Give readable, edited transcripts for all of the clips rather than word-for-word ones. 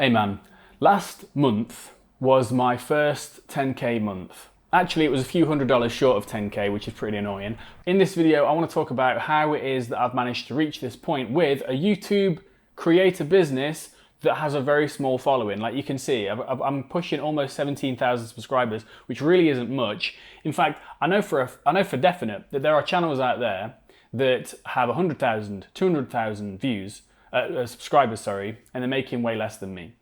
Hey man, last month was my first 10K month. Actually, it was a few $100s short of 10K, which is pretty annoying. In this video, I want to talk about how it is that I've managed to reach this point with a YouTube creator business that has a very small following. Like you can see, I'm pushing almost 17,000 subscribers, which really isn't much. In fact, I know for definite that there are channels out there that have 100,000, 200,000 views, subscribers, and they're making way less than me.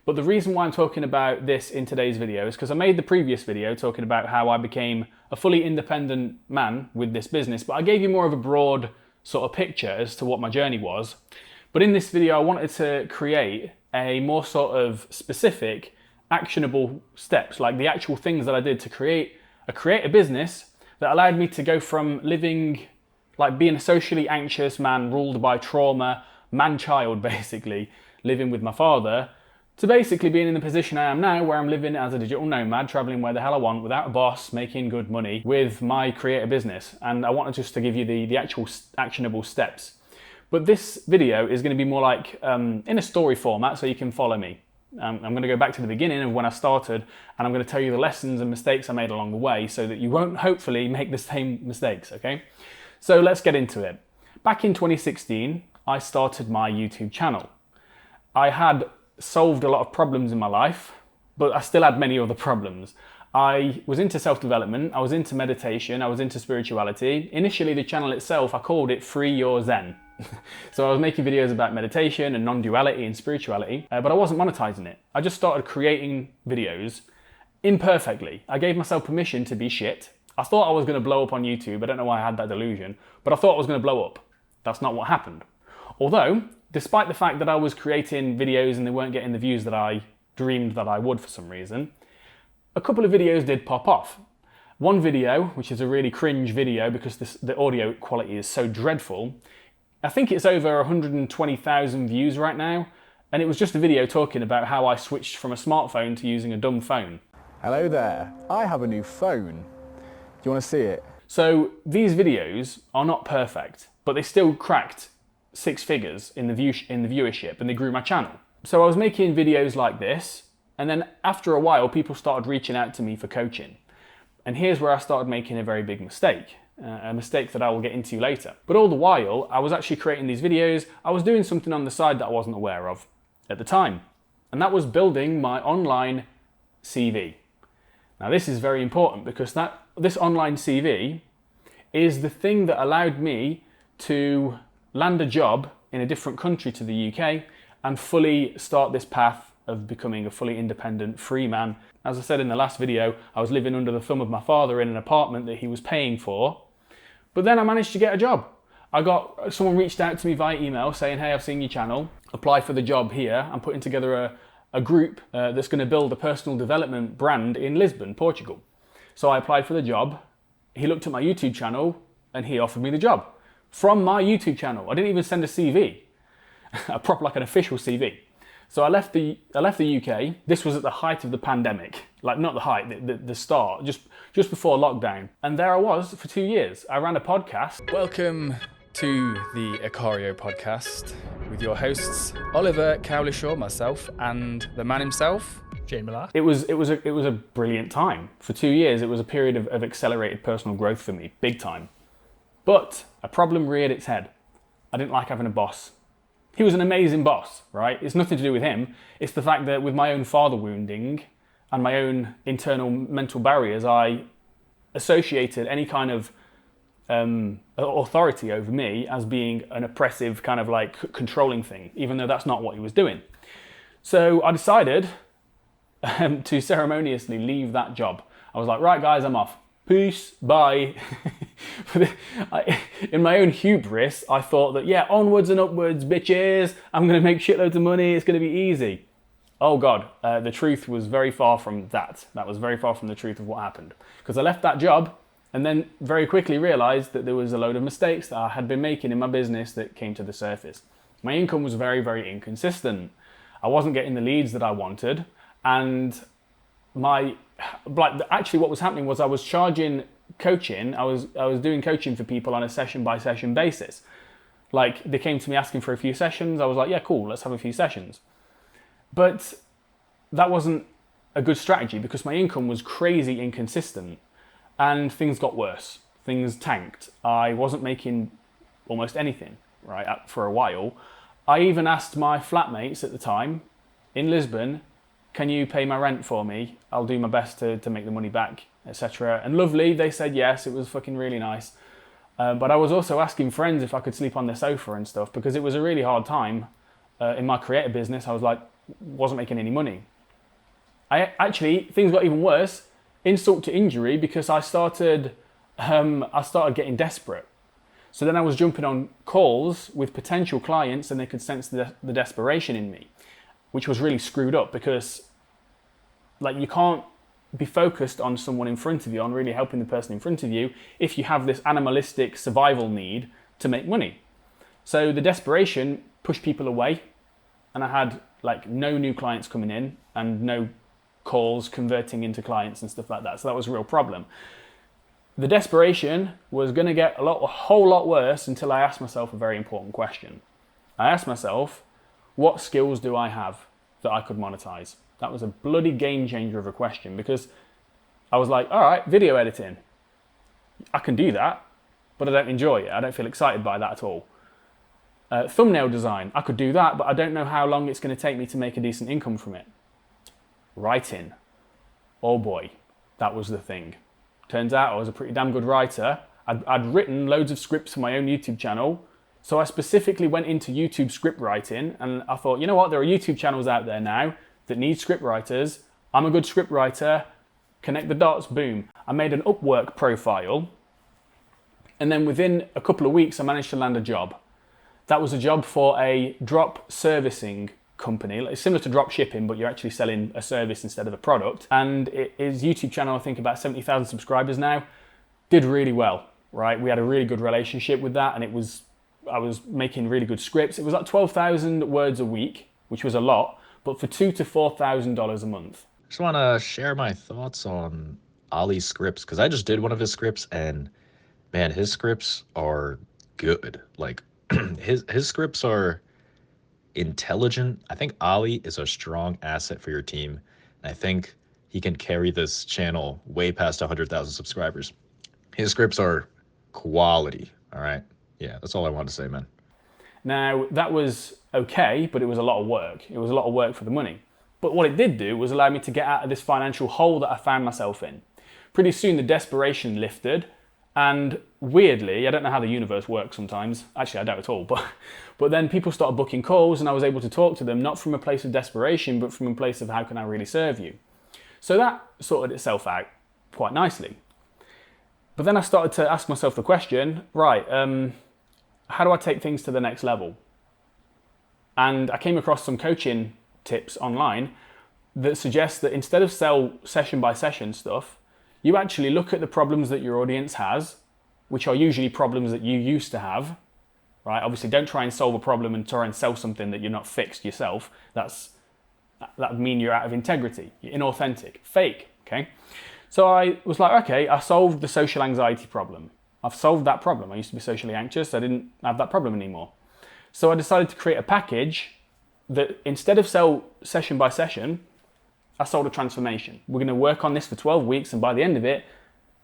But the reason why I'm talking about this in today's video is because I made the previous video talking about how I became a fully independent man with this business, but I gave you more of a broad sort of picture as to what my journey was. But in this video, I wanted to create a more sort of specific, actionable steps, like the actual things that I did to create a business that allowed me to go from living, like being a socially anxious man ruled by trauma, man-child basically, living with my father, to basically being in the position I am now where I'm living as a digital nomad, traveling where the hell I want, without a boss, making good money with my creator business. And I wanted just to give you the actual actionable steps. But this video is going to be more like in a story format so you can follow me. I'm going to go back to the beginning of when I started, and I'm going to tell you the lessons and mistakes I made along the way so that you won't hopefully make the same mistakes, okay? So let's get into it. Back in 2016, I started my YouTube channel. I had solved a lot of problems in my life, but I still had many other problems. I was into self-development, I was into meditation, I was into spirituality. Initially, the channel itself, I called it Free Your Zen. So I was making videos about meditation and non-duality and spirituality, but I wasn't monetizing it. I just started creating videos imperfectly. I gave myself permission to be shit. I thought I was going to blow up on YouTube. I don't know why I had that delusion, but I thought I was going to blow up. That's not what happened. Although, despite the fact that I was creating videos and they weren't getting the views that I dreamed that I would for some reason, a couple of videos did pop off. One video, which is a really cringe video because the audio quality is so dreadful, I think it's over 120,000 views right now, and it was just a video talking about how I switched from a smartphone to using a dumb phone. Hello there, I have a new phone. Do you want to see it? So these videos are not perfect, but they still cracked 6 figures in the viewership, and they grew my channel. So I was making videos like this, and then after a while, people started reaching out to me for coaching. And here's where I started making a very big mistake, a mistake that I will get into later. But all the while, I was actually creating these videos, I was doing something on the side that I wasn't aware of at the time. And that was building my online CV. Now this is very important because this online CV is the thing that allowed me to land a job in a different country to the UK and fully start this path of becoming a fully independent, free man. As I said in the last video, I was living under the thumb of my father in an apartment that he was paying for, but then I managed to get a job. Someone reached out to me via email saying, hey, I've seen your channel, apply for the job here. I'm putting together a group that's going to build a personal development brand in Lisbon, Portugal. So I applied for the job. He looked at my YouTube channel and he offered me the job. From my YouTube channel. I didn't even send a CV, like an official CV. So I left the UK. This was at the height of the pandemic, like not the height, the start, just before lockdown. And there I was for 2 years. I ran a podcast. Welcome to the Icario podcast with your hosts Oliver, Cowlishaw, myself, and the man himself, Jane Millard. It was a brilliant time. For 2 years, it was a period of accelerated personal growth for me, big time. But a problem reared its head. I didn't like having a boss. He was an amazing boss, right? It's nothing to do with him. It's the fact that with my own father wounding and my own internal mental barriers, I associated any kind of authority over me as being an oppressive kind of like controlling thing, even though that's not what he was doing. So I decided to ceremoniously leave that job. I was like, right guys, I'm off. Peace, bye. In my own hubris, I thought that, yeah, onwards and upwards, bitches. I'm going to make shitloads of money. It's going to be easy. Oh God, the truth was very far from that. That was very far from the truth of what happened. Because I left that job and then very quickly realized that there was a load of mistakes that I had been making in my business that came to the surface. My income was very, very inconsistent. I wasn't getting the leads that I wanted. And actually what was happening was I was charging coaching. I was doing coaching for people on a session by session basis. Like they came to me asking for a few sessions. I was like, yeah, cool, let's have a few sessions. But that wasn't a good strategy because my income was crazy inconsistent and things got worse. Things tanked. I wasn't making almost anything, right, for a while. I even asked my flatmates at the time in Lisbon, can you pay my rent for me? I'll do my best to make the money back, etc. And lovely, they said yes, it was fucking really nice. But I was also asking friends if I could sleep on their sofa and stuff because it was a really hard time in my creative business. I was like, wasn't making any money. Things got even worse, insult to injury, because I started getting desperate. So then I was jumping on calls with potential clients and they could sense the desperation in me, which was really screwed up because like you can't be focused on someone in front of you, on really helping the person in front of you, if you have this animalistic survival need to make money. So the desperation pushed people away, and I had like no new clients coming in and no calls converting into clients and stuff like that. So that was a real problem. The desperation was going to get a whole lot worse until I asked myself a very important question. I asked myself, what skills do I have that I could monetize? That was a bloody game changer of a question because I was like, all right, video editing. I can do that, but I don't enjoy it. I don't feel excited by that at all. Thumbnail design, I could do that, but I don't know how long it's going to take me to make a decent income from it. Writing, oh boy, that was the thing. Turns out I was a pretty damn good writer. I'd written loads of scripts for my own YouTube channel. So I specifically went into YouTube script writing and I thought, you know what, there are YouTube channels out there now that need script writers. I'm a good script writer. Connect the dots, boom. I made an Upwork profile. And then within a couple of weeks, I managed to land a job. That was a job for a drop servicing company. It's similar to drop shipping, but you're actually selling a service instead of a product. And his YouTube channel, I think about 70,000 subscribers now, did really well, right? We had a really good relationship with that and I was making really good scripts. It was like 12,000 words a week, which was a lot, but for $2,000 to $4,000 a month. Just want to share my thoughts on Ali's scripts because I just did one of his scripts and man, his scripts are good. Like his scripts are intelligent. I think Ali is a strong asset for your team. And I think he can carry this channel way past 100,000 subscribers. His scripts are quality. All right. Yeah, that's all I wanted to say, man. Now, that was okay, but it was a lot of work. It was a lot of work for the money. But what it did do was allow me to get out of this financial hole that I found myself in. Pretty soon the desperation lifted, and weirdly, I don't know how the universe works sometimes, actually I don't at all, but then people started booking calls and I was able to talk to them, not from a place of desperation, but from a place of how can I really serve you. So that sorted itself out quite nicely. But then I started to ask myself the question, right, how do I take things to the next level? And I came across some coaching tips online that suggest that instead of sell session by session stuff, you actually look at the problems that your audience has, which are usually problems that you used to have, right? Obviously, don't try and solve a problem and try and sell something that you're not fixed yourself. That would mean you're out of integrity, you're inauthentic, fake, okay? So I was like, okay, I solved the social anxiety problem. I've solved that problem. I used to be socially anxious. I didn't have that problem anymore. So I decided to create a package that instead of sell session by session, I sold a transformation. We're going to work on this for 12 weeks, and by the end of it,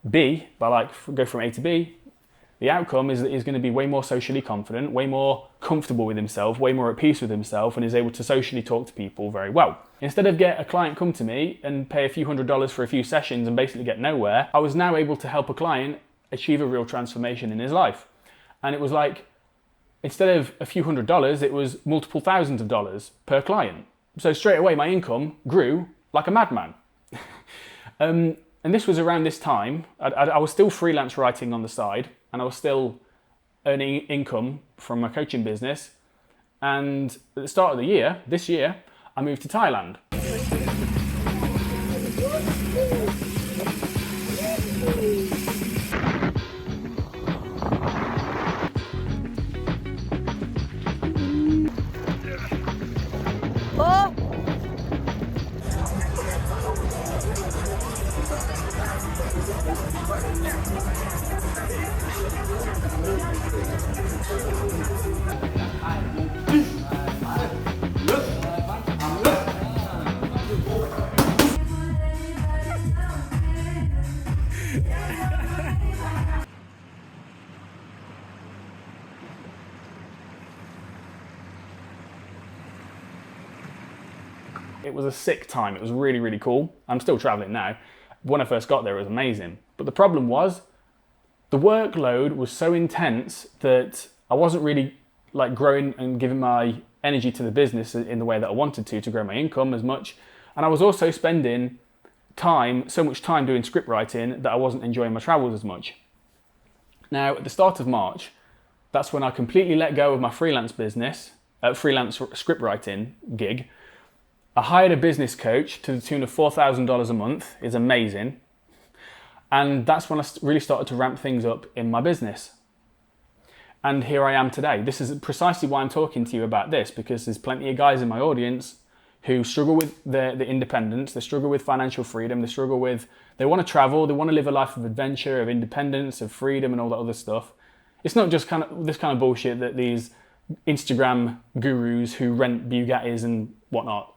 go from A to B, the outcome is that he's going to be way more socially confident, way more comfortable with himself, way more at peace with himself, and is able to socially talk to people very well. Instead of get a client come to me and pay a few $100s for a few sessions and basically get nowhere, I was now able to help a client achieve a real transformation in his life. And it was like, instead of a few $100s, it was multiple thousands of dollars per client. So straight away, my income grew like a madman. And this was around this time. I was still freelance writing on the side, and I was still earning income from my coaching business. And at the start of the year, this year, I moved to Thailand. It was a sick time. It was really, really cool. I'm still traveling now. When I first got there, it was amazing. But the problem was the workload was so intense that I wasn't really like growing and giving my energy to the business in the way that I wanted to grow my income as much. And I was also spending so much time doing script writing that I wasn't enjoying my travels as much. Now, at the start of March, that's when I completely let go of my freelance business, freelance script writing gig. I hired a business coach to the tune of $4,000 a month. It's amazing. And that's when I really started to ramp things up in my business. And here I am today. This is precisely why I'm talking to you about this, because there's plenty of guys in my audience who struggle with the independence, they struggle with financial freedom, they want to travel, they want to live a life of adventure, of independence, of freedom and all that other stuff. It's not just this kind of bullshit that these Instagram gurus who rent Bugattis and whatnot,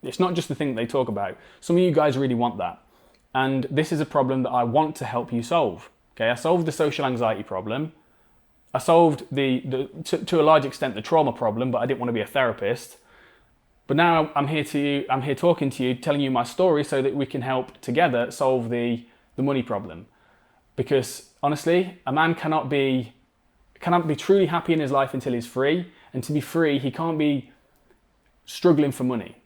it's not just the thing that they talk about. Some of you guys really want that. And this is a problem that I want to help you solve. Okay, I solved the social anxiety problem. I solved to a large extent the trauma problem, but I didn't want to be a therapist. But now I'm here talking to you, telling you my story so that we can help together solve the money problem. Because honestly, a man cannot be truly happy in his life until he's free. And to be free, he can't be struggling for money.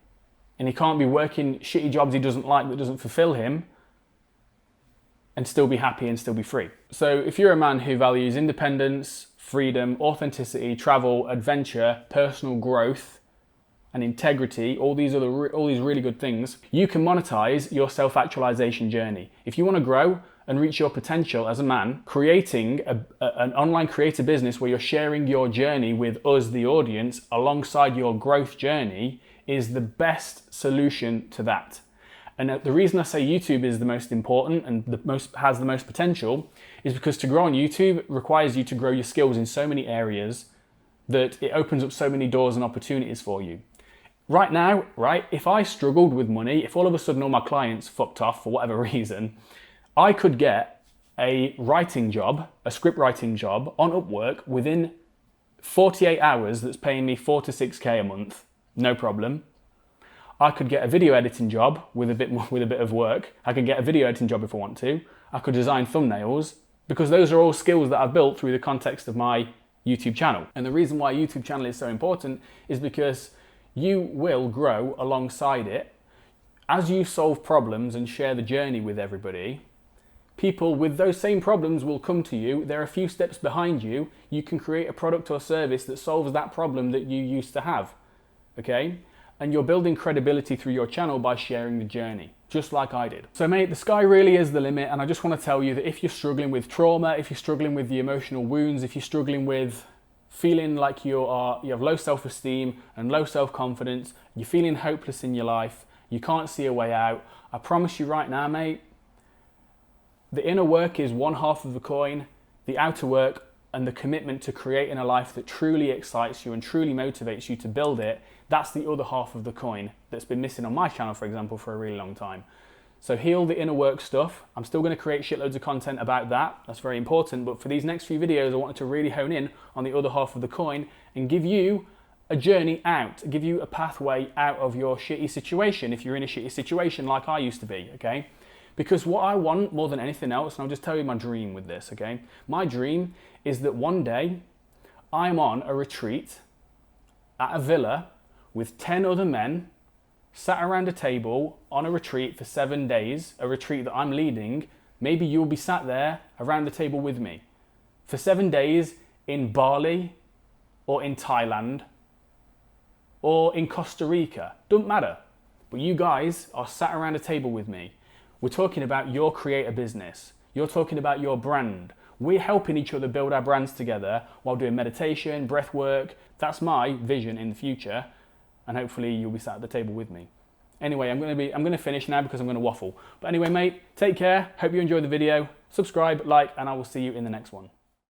And he can't be working shitty jobs he doesn't like that doesn't fulfill him and still be happy and still be free. So if you're a man who values independence, freedom, authenticity, travel, adventure, personal growth, and integrity, all these really good things, you can monetize your self-actualization journey. If you want to grow and reach your potential as a man, creating an online creator business where you're sharing your journey with us, the audience, alongside your growth journey is the best solution to that. And the reason I say YouTube is the most important and has the most potential is because to grow on YouTube requires you to grow your skills in so many areas that it opens up so many doors and opportunities for you. Right now, if I struggled with money, if all of a sudden all my clients fucked off for whatever reason, I could get a writing job, a script writing job on Upwork within 48 hours that's paying me 4 to 6K a month, no problem. I could get a video editing job with a bit of work. I could get a video editing job if I want to. I could design thumbnails because those are all skills that I've built through the context of my YouTube channel. And the reason why a YouTube channel is so important is because you will grow alongside it. As you solve problems and share the journey with everybody, people with those same problems will come to you. They're a few steps behind you. You can create a product or service that solves that problem that you used to have, okay? And you're building credibility through your channel by sharing the journey, just like I did. So mate, the sky really is the limit, and I just want to tell you that if you're struggling with trauma, if you're struggling with the emotional wounds, if you're struggling with feeling like you have low self-esteem and low self-confidence, you're feeling hopeless in your life, you can't see a way out, I promise you right now, mate, the inner work is one half of the coin, the outer work and the commitment to creating a life that truly excites you and truly motivates you to build it, that's the other half of the coin that's been missing on my channel, for example, for a really long time. So heal the inner work stuff. I'm still going to create shitloads of content about that. That's very important. But for these next few videos, I wanted to really hone in on the other half of the coin and give you a journey out, give you a pathway out of your shitty situation if you're in a shitty situation like I used to be, okay? Because what I want more than anything else, and I'll just tell you my dream with this, okay? My dream is that one day I'm on a retreat at a villa with 10 other men sat around a table on a retreat for 7 days, a retreat that I'm leading. Maybe you'll be sat there around the table with me for 7 days in Bali or in Thailand or in Costa Rica. Doesn't matter. But you guys are sat around a table with me. We're talking about your creator business. You're talking about your brand. We're helping each other build our brands together while doing meditation, breath work. That's my vision in the future. And hopefully you'll be sat at the table with me. Anyway, I'm going to finish now because I'm going to waffle. But anyway, mate, take care. Hope you enjoyed the video. Subscribe, like, and I will see you in the next one.